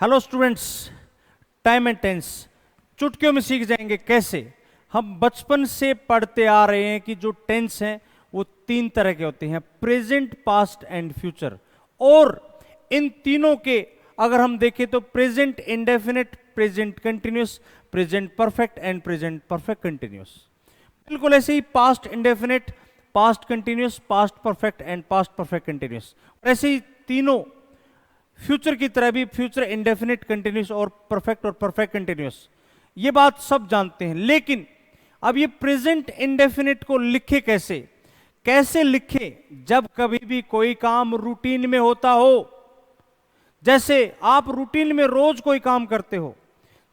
Hello students, time and tense चुटकियों में सीख जाएंगे कैसे। हम बचपन से पढ़ते आ रहे हैं कि जो टेंस हैं वो तीन तरह के होते हैं, प्रेजेंट, पास्ट एंड फ्यूचर। और इन तीनों के अगर हम देखें तो present indefinite, present continuous, present perfect and present perfect continuous. बिल्कुल ऐसे ही past indefinite, past continuous, past perfect and past perfect continuous. ऐसे ही तीनों फ्यूचर की तरह भी, फ्यूचर इंडेफिनिट, कंटिन्यूस और परफेक्ट कंटिन्यूस। ये बात सब जानते हैं, लेकिन अब ये प्रेजेंट इंडेफिनिट को लिखे कैसे? कैसे लिखे जब कभी भी कोई काम रूटीन में होता हो। जैसे आप रूटीन में रोज कोई काम करते हो,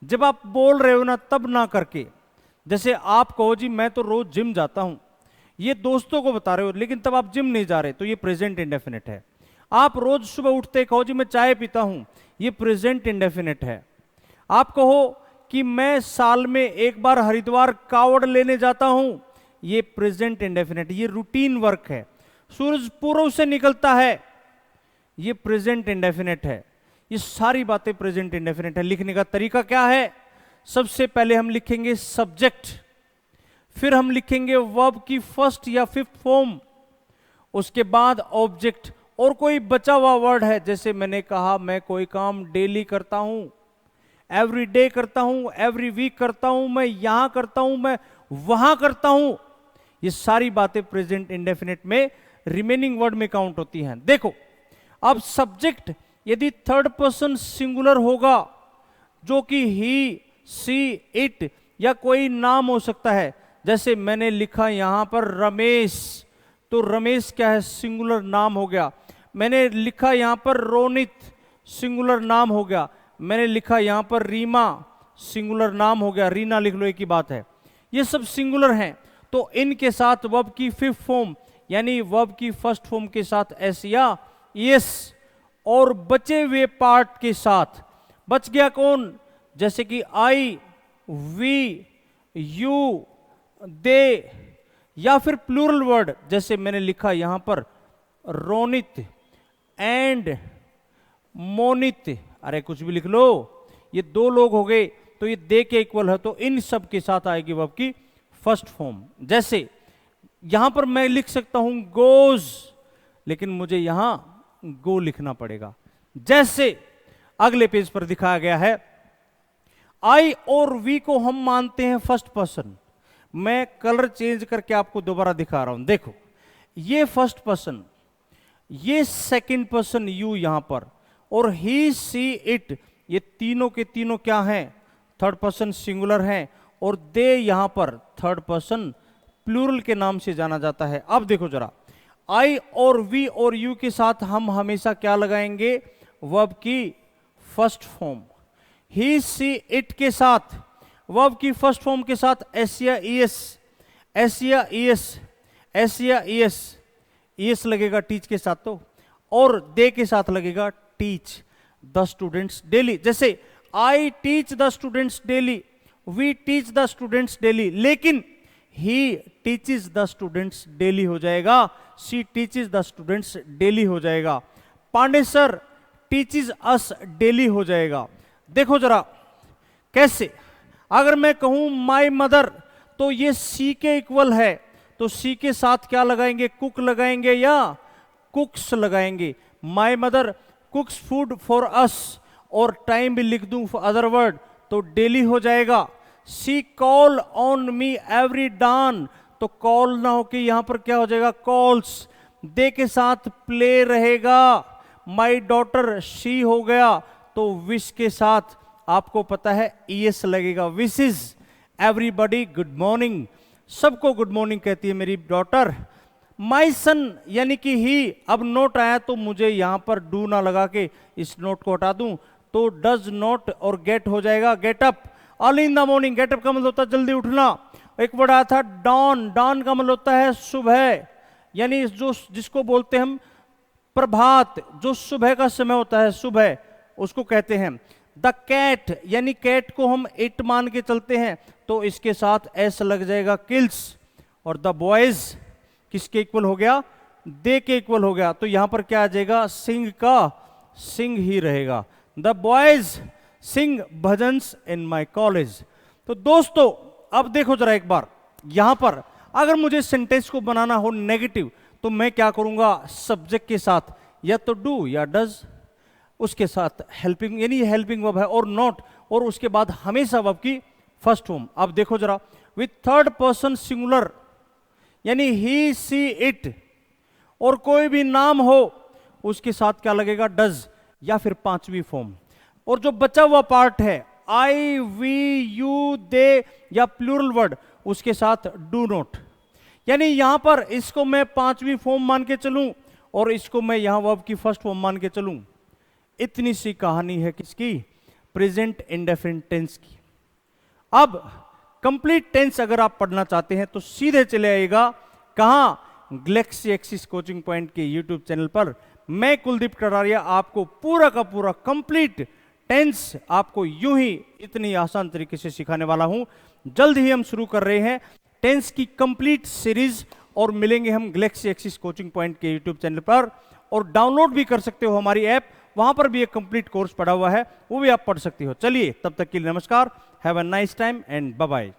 जब आप बोल रहे हो ना तब ना करके। जैसे आप कहो जी मैं तो रोज जिम जाता हूं, ये दोस्तों को बता रहे हो लेकिन तब आप जिम नहीं जा रहे, तो ये प्रेजेंट इंडेफिनिट है। आप रोज सुबह उठते कहो जी मैं चाय पीता हूं, ये प्रेजेंट इंडेफिनिट है। आप कहो कि मैं साल में एक बार हरिद्वार कावड़ लेने जाता हूं, ये प्रेजेंट इंडेफिनिट, ये रूटीन वर्क है। सूरज पूर्व से निकलता है, ये प्रेजेंट इंडेफिनिट है। ये सारी बातें प्रेजेंट इंडेफिनिट है। लिखने का तरीका क्या है? सबसे पहले हम लिखेंगे सब्जेक्ट, फिर हम लिखेंगे वर्ब की फर्स्ट या फिफ्थ फॉर्म, उसके बाद ऑब्जेक्ट और कोई बचा हुआ वर्ड है। जैसे मैंने कहा मैं कोई काम डेली करता हूं, एवरी डे करता हूं, एवरी वीक करता हूं, मैं यहां करता हूं, मैं वहां करता हूं। ये सारी बातें प्रेजेंट इंडेफिनिट में रिमेनिंग वर्ड में काउंट होती हैं। देखो, अब सब्जेक्ट यदि थर्ड पर्सन सिंगुलर होगा, जो कि ही, सी, इट या कोई नाम हो सकता है। जैसे मैंने लिखा यहां पर रमेश, तो रमेश क्या है? सिंगुलर नाम हो गया। मैंने लिखा यहां पर रोनित, सिंगुलर नाम हो गया। मैंने लिखा यहां पर रीमा, सिंगुलर नाम हो गया। रीना लिख लो, एक ही बात है। ये सब सिंगुलर हैं, तो इनके साथ वर्ब की फिफ्थ फॉर्म यानी वर्ब की फर्स्ट फॉर्म के साथ एस या यस, और बचे हुए पार्ट के साथ बच गया कौन? जैसे कि आई, वी, यू, दे, या फिर प्लूरल वर्ड। जैसे मैंने लिखा यहां पर रोनित एंड मोनित, अरे कुछ भी लिख लो, ये दो लोग हो गए तो ये दे के इक्वल है, तो इन सब के साथ आएगी वर्ब की फर्स्ट फॉर्म। जैसे यहां पर मैं लिख सकता हूं गोज, लेकिन मुझे यहां गो लिखना पड़ेगा। जैसे अगले पेज पर दिखाया गया है, आई और वी को हम मानते हैं फर्स्ट पर्सन। मैं कलर चेंज करके आपको दोबारा दिखा रहा हूं। देखो, ये फर्स्ट पर्सन, ये सेकंड पर्सन यू यहां पर, और ही, सी, इट, ये तीनों के तीनों क्या हैं? थर्ड पर्सन सिंगुलर हैं। और दे यहां पर थर्ड पर्सन प्लूरल के नाम से जाना जाता है। अब देखो जरा, आई और वी और यू के साथ हम हमेशा क्या लगाएंगे? वर्ब की first form. He, she, it के साथ वर्ब की फर्स्ट फॉर्म के साथ एस या ईएस, एस या ईएस, एस या ईएस, ईएस लगेगा टीच के साथ तो, और दे के साथ लगेगा टीच द स्टूडेंट्स डेली। जैसे I teach the students daily, we teach the students daily, लेकिन he teaches the students daily हो जाएगा, she teaches the students daily हो जाएगा, Pandey sir teaches us daily हो जाएगा। देखो जरा कैसे, अगर मैं कहूं माय मदर, तो ये सी के इक्वल है, तो सी के साथ क्या लगाएंगे? कुक लगाएंगे या कुक्स लगाएंगे। My mother कुक्स food for us, और टाइम भी लिख दूं फॉर अदर वर्ड, तो डेली हो जाएगा। सी कॉल ऑन मी एवरी डान, तो कॉल ना होके यहां पर क्या हो जाएगा? कॉल्स। दे के साथ प्ले रहेगा। माई डॉटर शी हो गया, तो विश के साथ आपको पता है ईएस लगेगा। Wish is everybody good morning, सबको गुड मॉर्निंग कहती है मेरी डॉटर। माई सन यानी कि ही, अब नोट आया तो मुझे यहां पर डू ना लगा के इस नोट को हटा दूं, तो डज नॉट और गेट हो जाएगा get up. Early in the morning, get up का मतलब होता है जल्दी उठना। एक वर्ड आया था डॉन, डॉन का मतलब होता है सुबह, यानी जो जिसको बोलते हैं हम प्रभात, जो सुबह का समय होता है, सुबह उसको कहते हैं। द कैट यानी कैट को हम इट मान के चलते हैं, तो इसके साथ एस लग जाएगा किल्स। और द बॉयज किसके इक्वल हो गया? दे के इक्वल हो गया, तो यहां पर क्या आ जाएगा? सिंह का सिंह ही रहेगा। The boys sing bhajans in my college. तो दोस्तों अब देखो जरा एक बार, यहां पर अगर मुझे सेंटेंस को बनाना हो नेगेटिव तो मैं क्या करूंगा, सब्जेक्ट के साथ या तो डू या डज, उसके साथ हेल्पिंग यानी हेल्पिंग वर्ब है, और नॉट, और उसके बाद हमेशा वर्ब की फर्स्ट फॉर्म। अब देखो जरा, विथ थर्ड पर्सन सिंगुलर यानी ही सी इट, और कोई भी नाम हो उसके साथ क्या लगेगा, डज या फिर पांचवी फॉर्म। और जो बचा हुआ पार्ट है आई वी यू दे या प्लूरल वर्ड, उसके साथ डू नॉट। यानी यहां पर इसको मैं पांचवी फॉर्म मान के चलूं और इसको मैं यहां वर्ब की फर्स्ट फॉर्म मान के चलूं। इतनी सी कहानी है किसकी, प्रेजेंट इंडेफिनिट टेंस की। अब कंप्लीट टेंस अगर आप पढ़ना चाहते हैं तो सीधे चले आइएगा कहां, गैलेक्सी एक्सिस कोचिंग पॉइंट के यूट्यूब चैनल पर। मैं कुलदीप कटारिया आपको पूरा का पूरा कंप्लीट टेंस आपको यूं ही इतनी आसान तरीके से सिखाने वाला हूं। जल्द ही हम शुरू कर रहे हैं टेंस की कंप्लीट सीरीज, और मिलेंगे हम गैलेक्सी एक्सिस कोचिंग पॉइंट के यूट्यूब चैनल पर, और डाउनलोड भी कर सकते हो हमारी ऐप, वहां पर भी एक कंप्लीट कोर्स पड़ा हुआ है, वो भी आप पढ़ सकते हो। चलिए तब तक के लिए नमस्कार, have a nice time and bye bye.